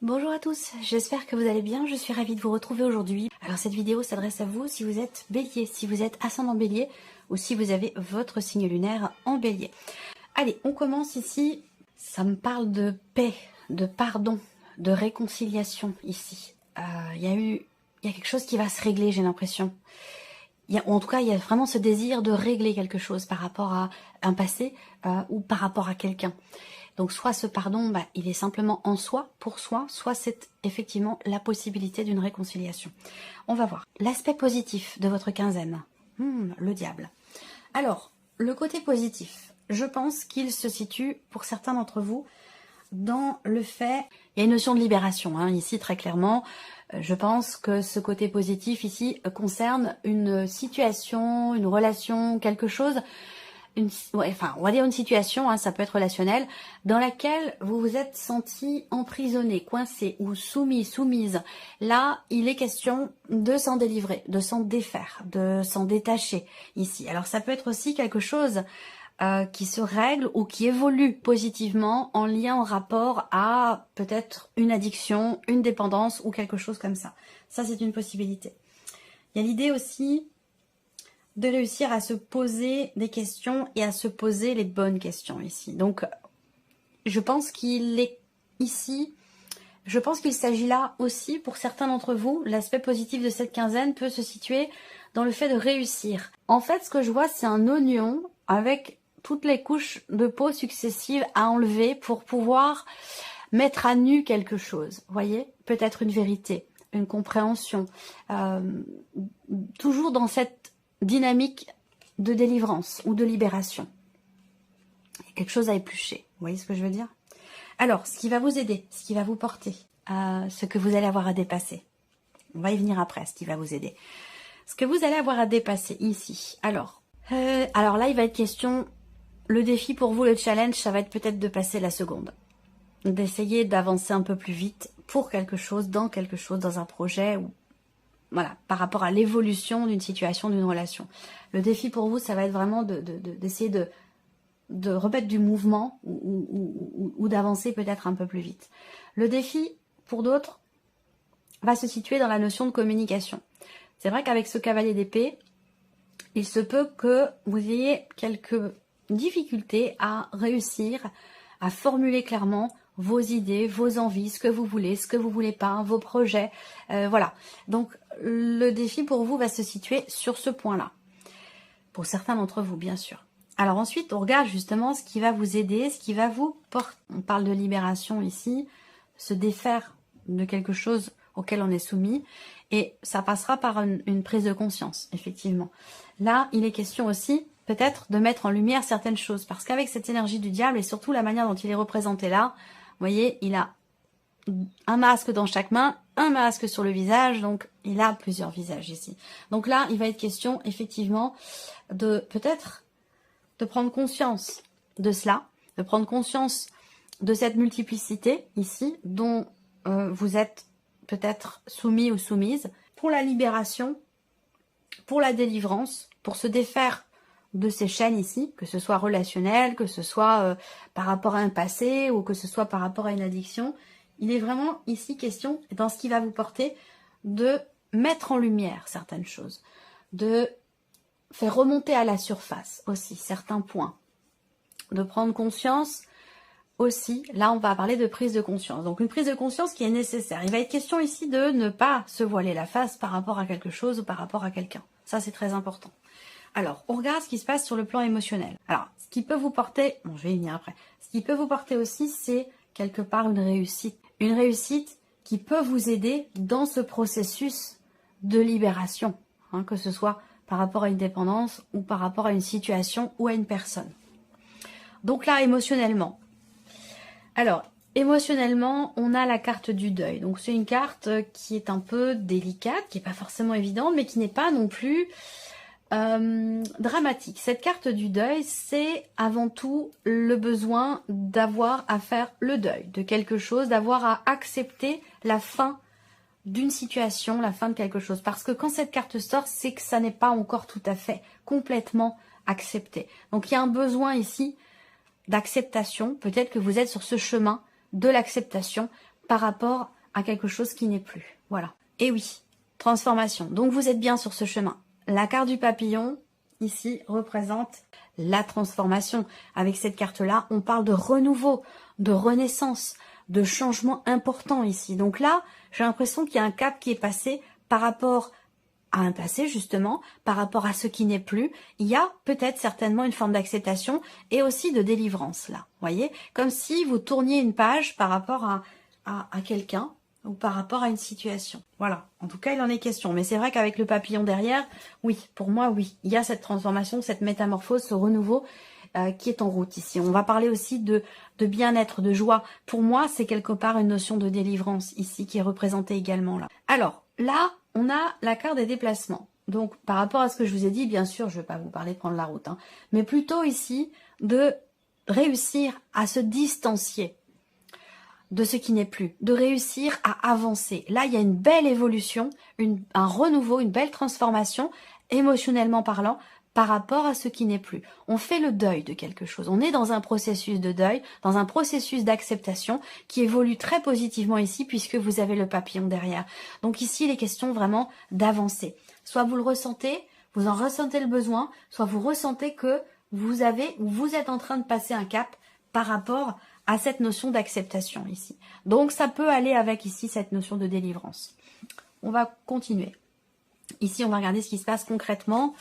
Bonjour à tous, j'espère que vous allez bien, je suis ravie de vous retrouver aujourd'hui. Alors cette vidéo s'adresse à vous si vous êtes bélier, si vous êtes ascendant bélier ou si vous avez votre signe lunaire en bélier. Allez, on commence ici, ça me parle de paix, de pardon, de réconciliation ici. Il y a quelque chose qui va se régler, j'ai l'impression. En tout cas, il y a vraiment ce désir de régler quelque chose par rapport à un passé ou par rapport à quelqu'un. Donc soit ce pardon, il est simplement en soi, pour soi, soit c'est effectivement la possibilité d'une réconciliation. On va voir. L'aspect positif de votre quinzaine. Le diable. Alors, le côté positif, je pense qu'il se situe, pour certains d'entre vous, dans le fait... Il y a une notion de libération, ici très clairement. Je pense que ce côté positif ici concerne une situation, une relation, quelque chose... on va dire une situation, ça peut être relationnel, dans laquelle vous vous êtes senti emprisonné, coincé ou soumis, soumise. Là, il est question de s'en délivrer, de s'en défaire, de s'en détacher ici. Alors ça peut être aussi quelque chose qui se règle ou qui évolue positivement en lien, en rapport à peut-être une addiction, une dépendance ou quelque chose comme ça. Ça, c'est une possibilité. Il y a l'idée aussi de réussir à se poser des questions et à se poser les bonnes questions ici. Donc, je pense qu'il est ici, je pense qu'il s'agit là aussi, pour certains d'entre vous, l'aspect positif de cette quinzaine peut se situer dans le fait de réussir. En fait, ce que je vois, c'est un oignon avec toutes les couches de peau successives à enlever pour pouvoir mettre à nu quelque chose. Vous voyez, peut-être une vérité, une compréhension, toujours dans cette dynamique de délivrance ou de libération. Il y a quelque chose à éplucher, vous voyez ce que je veux dire? Alors, ce qui va vous aider, ce qui va vous porter, ce que vous allez avoir à dépasser. On va y venir après, ce qui va vous aider. Ce que vous allez avoir à dépasser ici. Alors là, il va être question, le défi pour vous, le challenge, ça va être peut-être de passer la seconde. D'essayer d'avancer un peu plus vite pour quelque chose, dans un projet ou voilà, par rapport à l'évolution d'une situation, d'une relation. Le défi pour vous, ça va être vraiment d'essayer de remettre du mouvement ou d'avancer peut-être un peu plus vite. Le défi, pour d'autres, va se situer dans la notion de communication. C'est vrai qu'avec ce cavalier d'épée, il se peut que vous ayez quelques difficultés à réussir à formuler clairement vos idées, vos envies, ce que vous voulez pas, vos projets, voilà. Donc, le défi pour vous va se situer sur ce point-là. Pour certains d'entre vous, bien sûr. Alors ensuite, on regarde justement ce qui va vous aider, ce qui va vous porter. On parle de libération ici, se défaire de quelque chose auquel on est soumis. Et ça passera par une prise de conscience, effectivement. Là, il est question aussi, peut-être, de mettre en lumière certaines choses. Parce qu'avec cette énergie du diable, et surtout la manière dont il est représenté là, vous voyez, il a un masque dans chaque main, un masque sur le visage, donc il a plusieurs visages ici. Donc là, il va être question, effectivement, de peut-être de prendre conscience de cela, de prendre conscience de cette multiplicité ici, dont vous êtes peut-être soumis ou soumise, pour la libération, pour la délivrance, pour se défaire de ces chaînes ici, que ce soit relationnel, que ce soit par rapport à un passé ou que ce soit par rapport à une addiction. Il est vraiment ici question, dans ce qui va vous porter, de mettre en lumière certaines choses, de faire remonter à la surface aussi certains points, de prendre conscience aussi, là on va parler de prise de conscience, donc une prise de conscience qui est nécessaire. Il va être question ici de ne pas se voiler la face par rapport à quelque chose ou par rapport à quelqu'un, ça c'est très important. Alors, on regarde ce qui se passe sur le plan émotionnel. Alors, ce qui peut vous porter, bon je vais y venir après, ce qui peut vous porter aussi c'est quelque part une réussite. Une réussite qui peut vous aider dans ce processus de libération, que ce soit par rapport à une dépendance ou par rapport à une situation ou à une personne. Donc là, émotionnellement. Alors, émotionnellement, on a la carte du deuil. Donc c'est une carte qui est un peu délicate, qui n'est pas forcément évidente, mais qui n'est pas non plus dramatique. Cette carte du deuil, c'est avant tout le besoin d'avoir à faire le deuil de quelque chose, d'avoir à accepter la fin d'une situation, la fin de quelque chose. Parce que quand cette carte sort, c'est que ça n'est pas encore tout à fait complètement accepté. Donc il y a un besoin ici d'acceptation. Peut-être que vous êtes sur ce chemin de l'acceptation par rapport à quelque chose qui n'est plus. Voilà. Et oui, transformation. Donc vous êtes bien sur ce chemin. La carte du papillon, ici, représente la transformation. Avec cette carte-là, on parle de renouveau, de renaissance, de changement important ici. Donc là, j'ai l'impression qu'il y a un cap qui est passé par rapport à un passé, justement, par rapport à ce qui n'est plus. Il y a peut-être certainement une forme d'acceptation et aussi de délivrance, là. Voyez, comme si vous tourniez une page par rapport à quelqu'un ou par rapport à une situation. Voilà, en tout cas, il en est question. Mais c'est vrai qu'avec le papillon derrière, oui, pour moi, oui, il y a cette transformation, cette métamorphose, ce renouveau qui est en route ici. On va parler aussi de bien-être, de joie. Pour moi, c'est quelque part une notion de délivrance ici qui est représentée également là. Alors, là, on a la carte des déplacements. Donc, par rapport à ce que je vous ai dit, bien sûr, je ne vais pas vous parler de prendre la route, hein, mais plutôt ici de réussir à se distancier de ce qui n'est plus, de réussir à avancer. Là, il y a une belle évolution, un renouveau, une belle transformation, émotionnellement parlant, par rapport à ce qui n'est plus. On fait le deuil de quelque chose. On est dans un processus de deuil, dans un processus d'acceptation qui évolue très positivement ici puisque vous avez le papillon derrière. Donc ici, il est question vraiment d'avancer. Soit vous le ressentez, vous en ressentez le besoin, soit vous ressentez que vous êtes en train de passer un cap par rapport à cette notion d'acceptation ici. Donc ça peut aller avec ici cette notion de délivrance. On va continuer. Ici, on va regarder ce qui se passe concrètement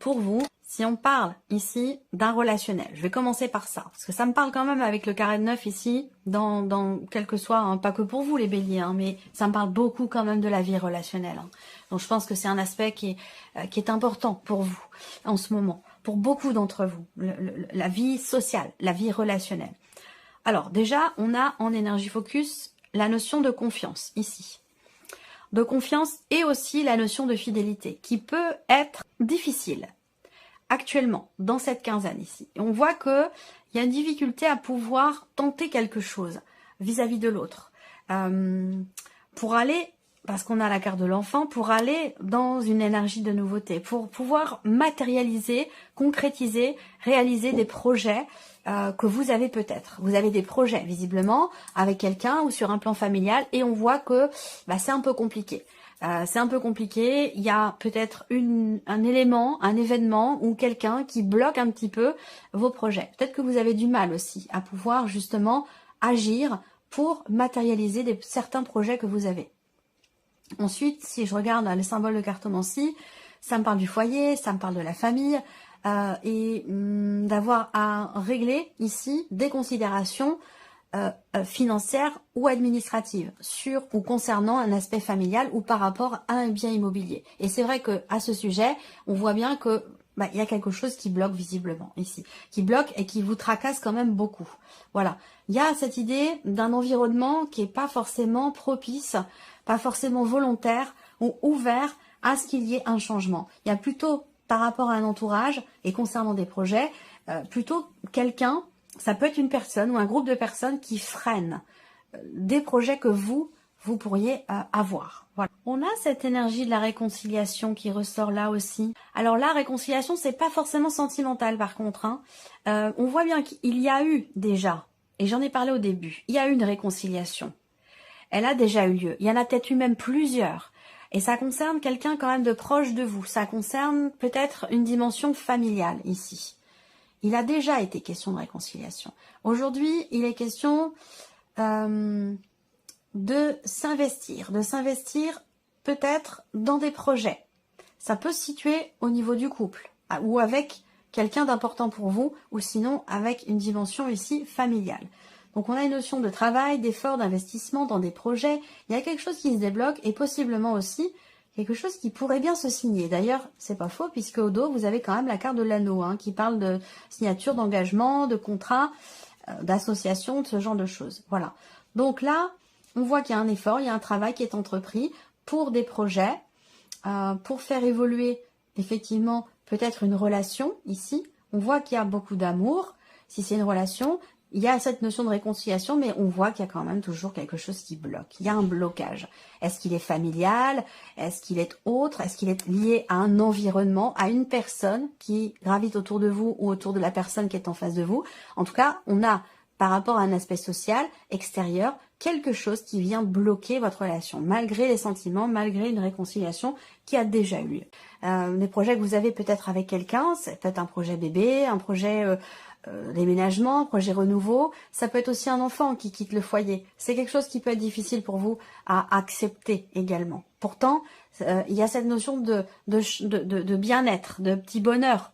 pour vous. Si on parle ici d'un relationnel, je vais commencer par ça, parce que ça me parle quand même avec le carré de 9 ici, dans quel que soit, hein, pas que pour vous les béliers, hein, mais ça me parle beaucoup quand même de la vie relationnelle. Hein. Donc je pense que c'est un aspect qui est important pour vous en ce moment, pour beaucoup d'entre vous, la vie sociale, la vie relationnelle. Alors déjà, on a en énergie focus la notion de confiance ici. De confiance et aussi la notion de fidélité qui peut être difficile actuellement dans cette quinzaine ici. Et on voit qu'il y a une difficulté à pouvoir tenter quelque chose vis-à-vis de l'autre. Pour aller, parce qu'on a la carte de l'enfant, pour aller dans une énergie de nouveauté, pour pouvoir matérialiser, concrétiser, réaliser des projets que vous avez peut-être. Vous avez des projets visiblement avec quelqu'un ou sur un plan familial et on voit que c'est un peu compliqué. C'est un peu compliqué, il y a peut-être un élément, un événement ou quelqu'un qui bloque un petit peu vos projets. Peut-être que vous avez du mal aussi à pouvoir justement agir pour matérialiser certains projets que vous avez. Ensuite, si je regarde le symbole de cartomancie, ça me parle du foyer, ça me parle de la famille et d'avoir à régler ici des considérations financière ou administrative sur ou concernant un aspect familial ou par rapport à un bien immobilier. Et c'est vrai que à ce sujet, on voit bien que il y a quelque chose qui bloque visiblement ici, qui bloque et qui vous tracasse quand même beaucoup. Voilà, il y a cette idée d'un environnement qui est pas forcément propice, pas forcément volontaire ou ouvert à ce qu'il y ait un changement. Il y a plutôt par rapport à un entourage et concernant des projets, plutôt quelqu'un. Ça peut être une personne ou un groupe de personnes qui freinent des projets que vous pourriez avoir. Voilà. On a cette énergie de la réconciliation qui ressort là aussi. Alors la réconciliation, c'est pas forcément sentimental par contre. Hein. On voit bien qu'il y a eu déjà, et j'en ai parlé au début, il y a eu une réconciliation. Elle a déjà eu lieu. Il y en a peut-être eu même plusieurs. Et ça concerne quelqu'un quand même de proche de vous. Ça concerne peut-être une dimension familiale ici. Il a déjà été question de réconciliation. Aujourd'hui, il est question de s'investir peut-être dans des projets. Ça peut se situer au niveau du couple ou avec quelqu'un d'important pour vous ou sinon avec une dimension ici familiale. Donc on a une notion de travail, d'effort, d'investissement dans des projets. Il y a quelque chose qui se débloque et possiblement aussi quelque chose qui pourrait bien se signer. D'ailleurs, c'est pas faux puisque au dos, vous avez quand même la carte de l'anneau qui parle de signature, d'engagement, de contrat, d'association, de ce genre de choses. Voilà. Donc là, on voit qu'il y a un effort, il y a un travail qui est entrepris pour des projets, pour faire évoluer effectivement peut-être une relation ici. On voit qu'il y a beaucoup d'amour. Si c'est une relation, il y a cette notion de réconciliation, mais on voit qu'il y a quand même toujours quelque chose qui bloque. Il y a un blocage. Est-ce qu'il est familial? Est-ce qu'il est autre? Est-ce qu'il est lié à un environnement, à une personne qui gravite autour de vous ou autour de la personne qui est en face de vous? En tout cas, on a, par rapport à un aspect social, extérieur, quelque chose qui vient bloquer votre relation, malgré les sentiments, malgré une réconciliation qui a déjà eu lieu. Les projets que vous avez peut-être avec quelqu'un, c'est peut-être un projet bébé, un projet déménagement, un projet renouveau, ça peut être aussi un enfant qui quitte le foyer. C'est quelque chose qui peut être difficile pour vous à accepter également. Pourtant, il y a cette notion de bien-être, de petit bonheur.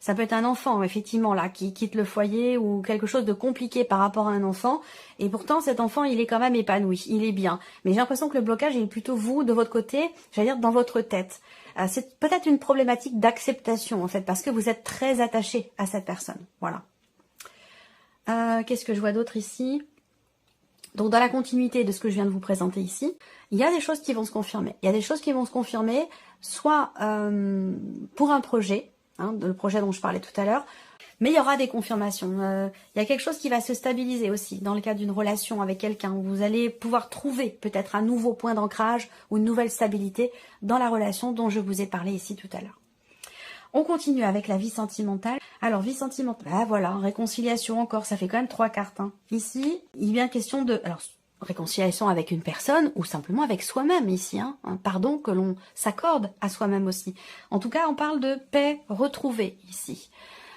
Ça peut être un enfant, effectivement, là, qui quitte le foyer ou quelque chose de compliqué par rapport à un enfant. Et pourtant, cet enfant, il est quand même épanoui, il est bien. Mais j'ai l'impression que le blocage, il est plutôt vous, de votre côté, j'allais dire dans votre tête. C'est peut-être une problématique d'acceptation, en fait, parce que vous êtes très attaché à cette personne. Voilà. Qu'est-ce que je vois d'autre ici ? Donc, dans la continuité de ce que je viens de vous présenter ici, il y a des choses qui vont se confirmer. Il y a des choses qui vont se confirmer, soit pour un projet, le projet dont je parlais tout à l'heure, mais il y aura des confirmations. Il y a quelque chose qui va se stabiliser aussi dans le cadre d'une relation avec quelqu'un, où vous allez pouvoir trouver peut-être un nouveau point d'ancrage ou une nouvelle stabilité dans la relation dont je vous ai parlé ici tout à l'heure. On continue avec la vie sentimentale. Alors, vie sentimentale, voilà, réconciliation encore, ça fait quand même 3 cartes. Ici, il vient question de... Alors, réconciliation avec une personne ou simplement avec soi-même ici. Un pardon que l'on s'accorde à soi-même aussi. En tout cas, on parle de paix retrouvée ici.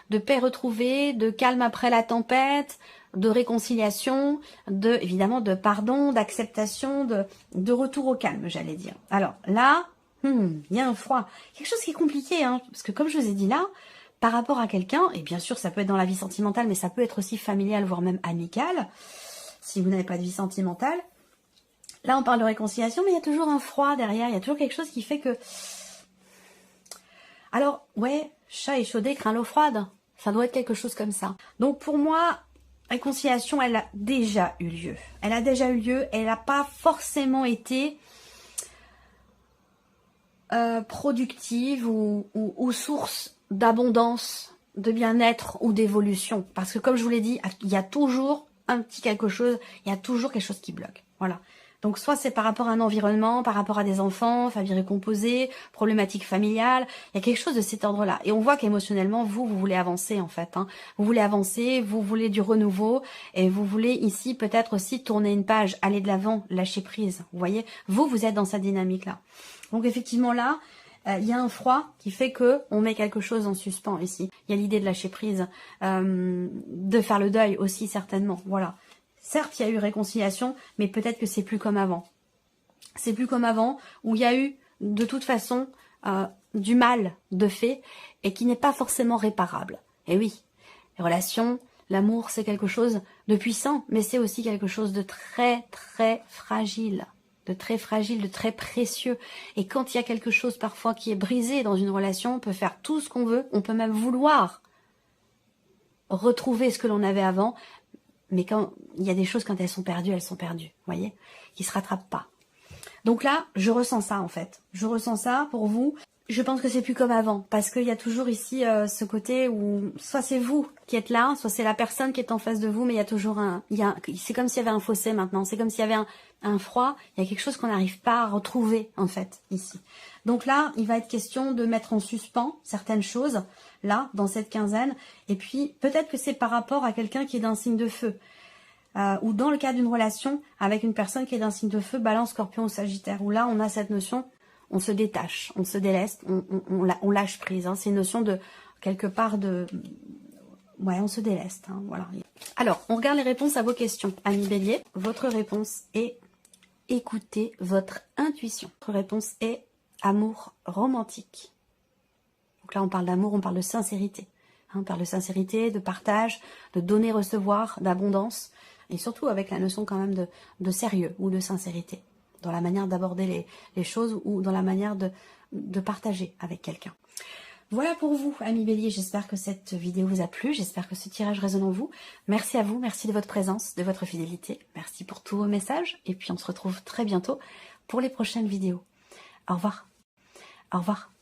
De paix retrouvée, de calme après la tempête, de réconciliation, évidemment de pardon, d'acceptation, de retour au calme, j'allais dire. Alors là... il y a un froid. Quelque chose qui est compliqué, parce que comme je vous ai dit là, par rapport à quelqu'un, et bien sûr ça peut être dans la vie sentimentale, mais ça peut être aussi familial, voire même amical, si vous n'avez pas de vie sentimentale. Là on parle de réconciliation, mais il y a toujours un froid derrière, il y a toujours quelque chose qui fait que... Alors, ouais, chat échaudé craint l'eau froide, ça doit être quelque chose comme ça. Donc pour moi, réconciliation, elle a déjà eu lieu. Elle a déjà eu lieu, elle n'a pas forcément été... productive ou source d'abondance, de bien-être ou d'évolution. Parce que comme je vous l'ai dit, il y a toujours un petit quelque chose, il y a toujours quelque chose qui bloque. Voilà. Donc soit c'est par rapport à un environnement, par rapport à des enfants, famille recomposée, problématique familiale, il y a quelque chose de cet ordre-là. Et on voit qu'émotionnellement, vous voulez avancer en fait. Vous voulez avancer, vous voulez du renouveau, et vous voulez ici peut-être aussi tourner une page, aller de l'avant, lâcher prise. Vous voyez, vous êtes dans cette dynamique-là. Donc effectivement là, il y a un froid qui fait que on met quelque chose en suspens ici. Il y a l'idée de lâcher prise, de faire le deuil aussi certainement. Voilà. Certes, il y a eu réconciliation, mais peut-être que c'est plus comme avant. C'est plus comme avant, où il y a eu de toute façon du mal de fait et qui n'est pas forcément réparable. Et oui, les relations, l'amour, c'est quelque chose de puissant, mais c'est aussi quelque chose de très très fragile. De très précieux. Et quand il y a quelque chose parfois qui est brisé dans une relation, on peut faire tout ce qu'on veut, on peut même vouloir retrouver ce que l'on avait avant, mais quand il y a des choses, quand elles sont perdues, vous voyez, qui se rattrapent pas. Donc là, je ressens ça en fait. Je ressens ça pour vous. Je pense que c'est plus comme avant, parce qu'il y a toujours ici ce côté où soit c'est vous qui êtes là, soit c'est la personne qui est en face de vous, mais il y a toujours c'est comme s'il y avait un fossé maintenant, c'est comme s'il y avait un froid, il y a quelque chose qu'on n'arrive pas à retrouver en fait ici. Donc là, il va être question de mettre en suspens certaines choses, là, dans cette quinzaine, et puis peut-être que c'est par rapport à quelqu'un qui est d'un signe de feu, ou dans le cas d'une relation avec une personne qui est d'un signe de feu, Balance, Scorpion ou Sagittaire, où là on a cette notion... On se détache, on se déleste, on lâche prise. C'est une notion de, quelque part de... Ouais, on se déleste, voilà. Alors, on regarde les réponses à vos questions. Amis Bélier, votre réponse est écoutez votre intuition. Votre réponse est amour romantique. Donc là, on parle d'amour, on parle de sincérité. On parle de sincérité, de partage, de donner-recevoir, d'abondance. Et surtout avec la notion quand même de sérieux ou de sincérité. Dans la manière d'aborder les choses ou dans la manière de partager avec quelqu'un. Voilà pour vous, amis Bélier. J'espère que cette vidéo vous a plu. J'espère que ce tirage résonne en vous. Merci à vous. Merci de votre présence, de votre fidélité. Merci pour tous vos messages. Et puis, on se retrouve très bientôt pour les prochaines vidéos. Au revoir. Au revoir.